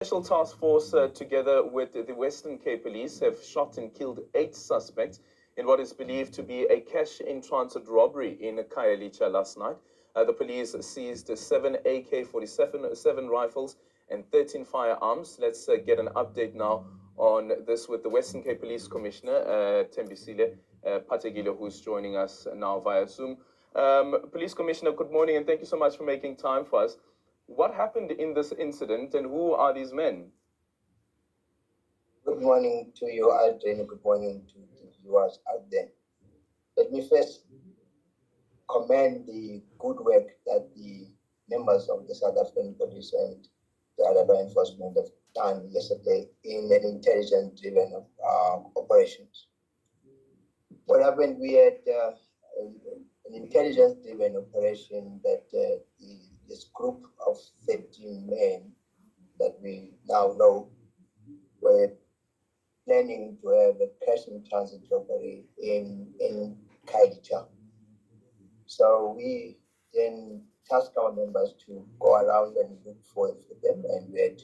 Special Task Force, together with the Western Cape Police, have shot and killed 8 suspects in what is believed to be a cash-in-transit robbery in Khayelitsha last night. The police seized 7 AK-47 rifles and 13 firearms. Let's get an update now on this with the Western Cape Police Commissioner, Tembisile Pategile, who's joining us now via Zoom. Police Commissioner, good morning, and thank you so much for making time for us. What happened in this incident, and who are these men? Good morning to you, Aldrin. Good morning to the viewers out there. Let me first commend the good work that the members of the South African Police and the other law enforcement have done yesterday in an intelligence-driven operations. What happened? We had an intelligence-driven operation that this group of 13 men that we now know were planning to have a cash in transit robbery in Khayelitsha. So we then tasked our members to go around and look for them, and we had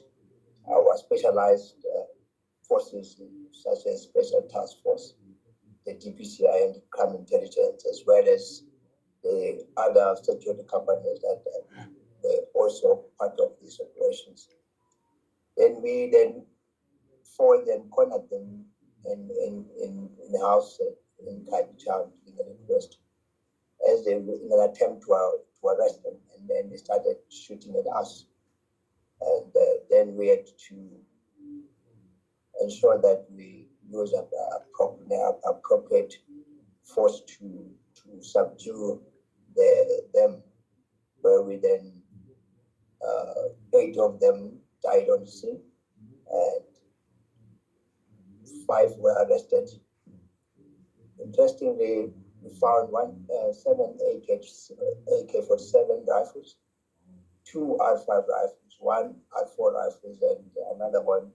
our specialized forces such as Special Task Force, the DPCI and crime intelligence, as well as the other security companies that were also part of these operations. Then we foiled them, cornered them in the house in Khayelitsha in the request, as they were in an attempt to arrest them, and then they started shooting at us. And then we had to ensure that we use appropriate force to subdue them, where we then 8 of them died on the scene, and 5 were arrested. Interestingly, we found 7 AK-47 rifles, 2 R5 rifles, 1 R4 rifles, and another one,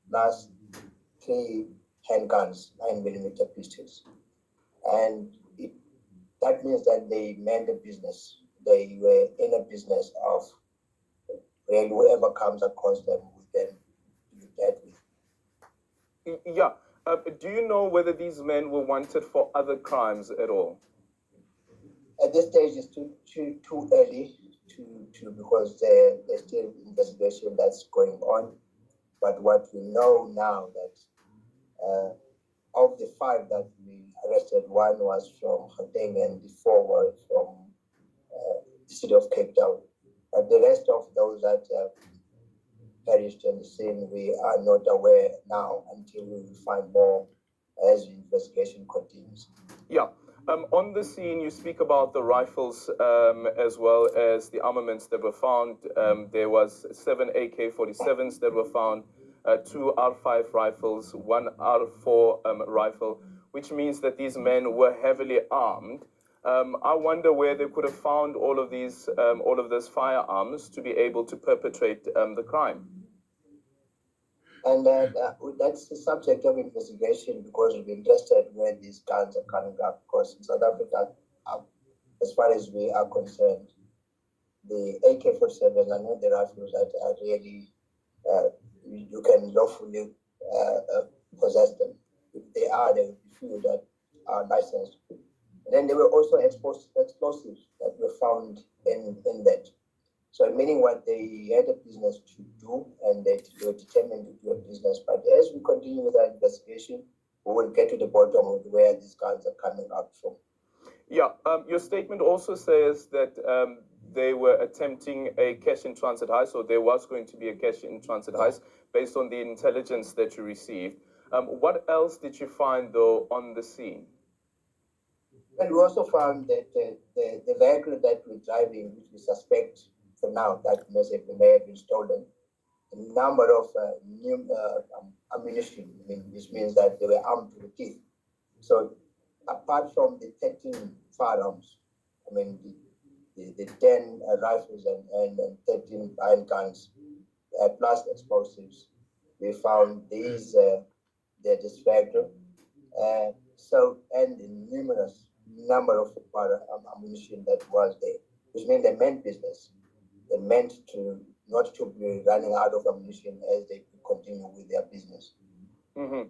plus 3 handguns, 9mm pistols. And that means that they meant a business. They were in a business of really whoever comes across them with them to be dealt with. Yeah. Do you know whether these men were wanted for other crimes at all? At this stage, it's too early to because there's still investigation that's going on. But what we know now that of the 5 that we arrested, 1 was from Gauteng and the 4 were from the city of Cape Town. But the rest of those that perished on the scene, we are not aware now until we will find more as the investigation continues. Yeah. On the scene, you speak about the rifles as well as the armaments that were found. There was 7 AK-47s that were found, 2 R5 rifles, 1 R4 rifle, which means that these men were heavily armed. I wonder where they could have found all of these firearms to be able to perpetrate the crime. And that's the subject of investigation, because we're interested where these guns are coming up. Because in South Africa, as far as we are concerned, the AK-47 are not the rifles that are really you can lawfully possess them. If they are, there will be few that are licensed. And then there were also explosives that were found in that. So meaning what they had a business to do, and they were determined to do a business. But as we continue with our investigation, we will get to the bottom of where these guns are coming out from. Yeah, your statement also says that they were attempting a cash-in-transit heist, or there was going to be a cash-in-transit heist based on the intelligence that you received. What else did you find, though, on the scene? And we also found that the vehicle that we're driving, which we suspect for now that may have been stolen, a number of new ammunition, which means that they were armed to the teeth. So apart from the 13 firearms, the 10 rifles and 13 handguns, plus explosives, we found this vehicle. And the numerous number of ammunition that was there, which means they meant business. They meant to not to be running out of ammunition as they continue with their business. Mm-hmm.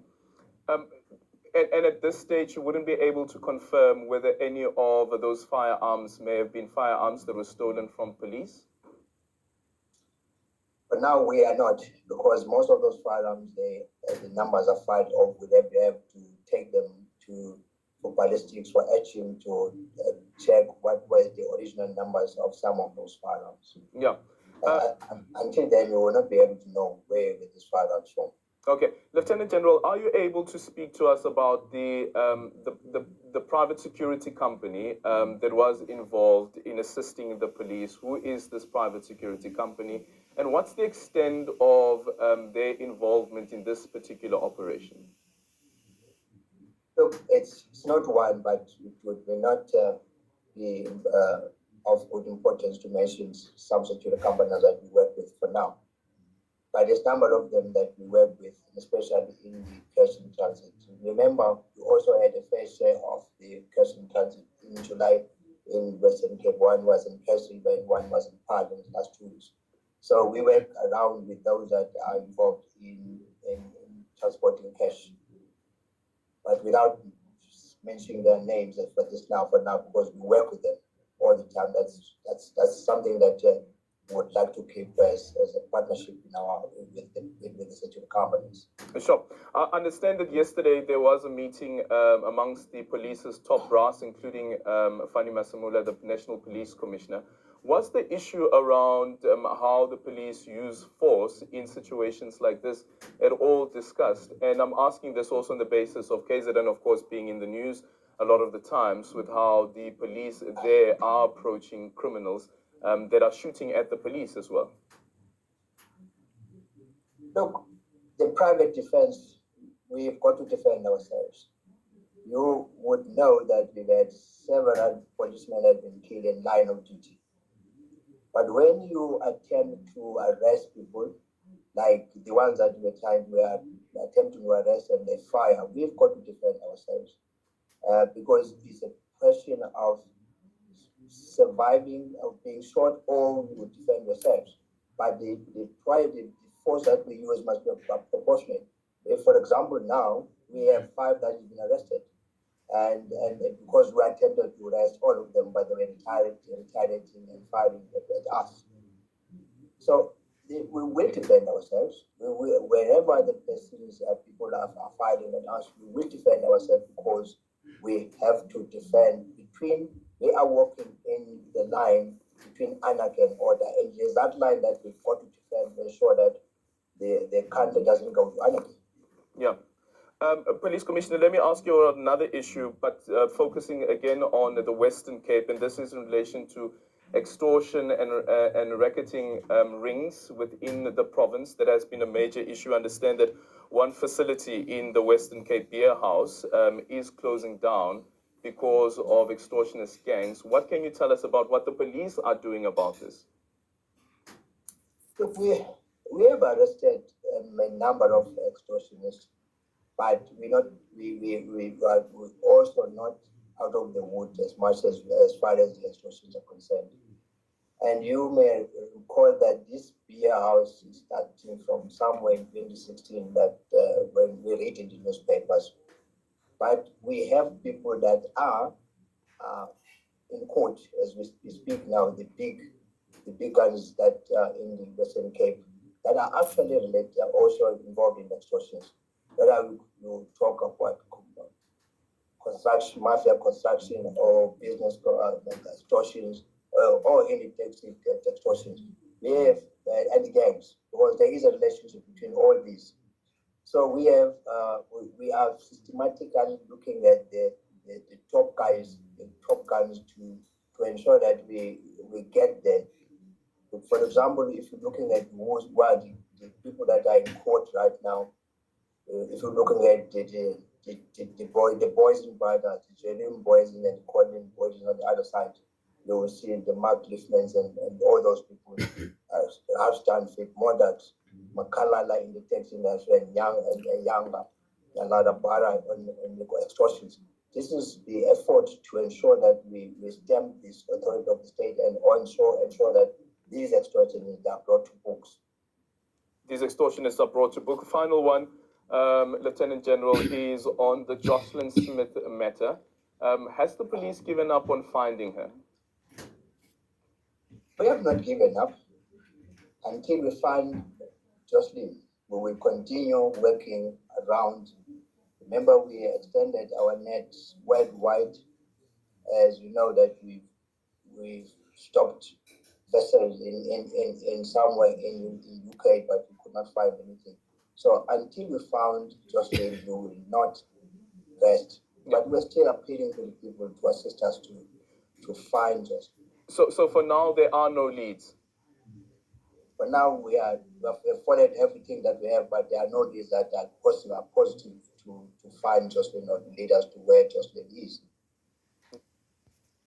And at this stage, you wouldn't be able to confirm whether any of those firearms may have been firearms that were stolen from police? But now we are not, because most of those firearms, the numbers are filed off. We have to take them for ballistics, for etching, to check what were the original numbers of some of those firearms. Yeah. Until then, we will not be able to know where these firearms from. Okay, Lieutenant General, are you able to speak to us about the private security company that was involved in assisting the police? Who is this private security company, and what's the extent of their involvement in this particular operation? Look, it's not one, but it would not be of good importance to mention some security companies that we work with for now. But there's a number of them that we work with, especially in the cash in transit. Remember, we also had a fair share of the cash in transit in July in Western Cape. One was in Cash River and one was in Park in the last 2 weeks. So we work around with those that are involved in transporting cash, but without mentioning their names for now, because we work with them all the time. That's something that would like to keep as a partnership with the security companies. Sure. I understand that yesterday there was a meeting amongst the police's top brass, including Fani Masamula, the National Police Commissioner. Was the issue around how the police use force in situations like this at all discussed? And I'm asking this also on the basis of KZN, of course, being in the news a lot of the times with how the police there are approaching criminals that are shooting at the police as well. Look, the private defense, we've got to defend ourselves. You would know that we've had several policemen that have been killed in line of duty. But when you attempt to arrest people, like the ones that we are attempting to arrest and they fire, we've got to defend ourselves because it's a question of surviving, of being shot, or you defend yourselves. But the force that we use must be proportionate. If, for example, now we have 5 that have been arrested, and because we attempted to arrest all of them, but they were retaliating and firing at us. So we will defend ourselves. Wherever the persons people are fighting at us, we will defend ourselves because we have to defend we are walking in the line between anarchy and order. And there's that line that we've got to defend to ensure that the country doesn't go to anarchy. Yeah. Police Commissioner, let me ask you another issue, but focusing again on the Western Cape, and this is in relation to extortion and racketing rings within the province. That has been a major issue. I understand that one facility in the Western Cape Beer House is closing down because of extortionist gangs. What can you tell us about what the police are doing about this? Look, we have arrested a number of extortionists, but we are also not out of the woods as much as far as the extortions are concerned. And you may recall that this beer house is starting from somewhere in 2016 that when we read in the newspapers. But we have people that are in court as we speak now, the big guns that in the Western Cape that are actually related, are also involved in extortions. Whether you talk about construction, mafia construction, or business extortions, or any extortions, we have and gangs, because there is a relationship between all these. So we are systematically looking at the top guys, the top guns to ensure that we get there. For example, if you're looking at the people that are in court right now, if you're looking at the Boysen brothers, the Jerome Boysen and Colin Boysen on the other side, you will see the Mark Liftmans and all those people, have Stanford, Modat, Makalala in the taxi industry, and Younger, Yalada Bara on the extortions. This is the effort to ensure that we stamp this authority of the state and ensure that these extortionists are brought to books. These extortionists are brought to book. Final one, Lieutenant General, is on the Jocelyn Smith matter. Has the police given up on finding her? We have not given up. Until we find Jocelyn, we will continue working around. Remember, we extended our net worldwide. As you know, that we've stopped vessels in somewhere in UK, but we could not find anything. So until we found Jocelyn, we will not rest. But we're still appealing to the people to assist us to find Jocelyn. So for now, there are no leads. For now, we have followed everything that we have, but there are no leads that are positive to find Jocelyn or lead us to where Jocelyn is.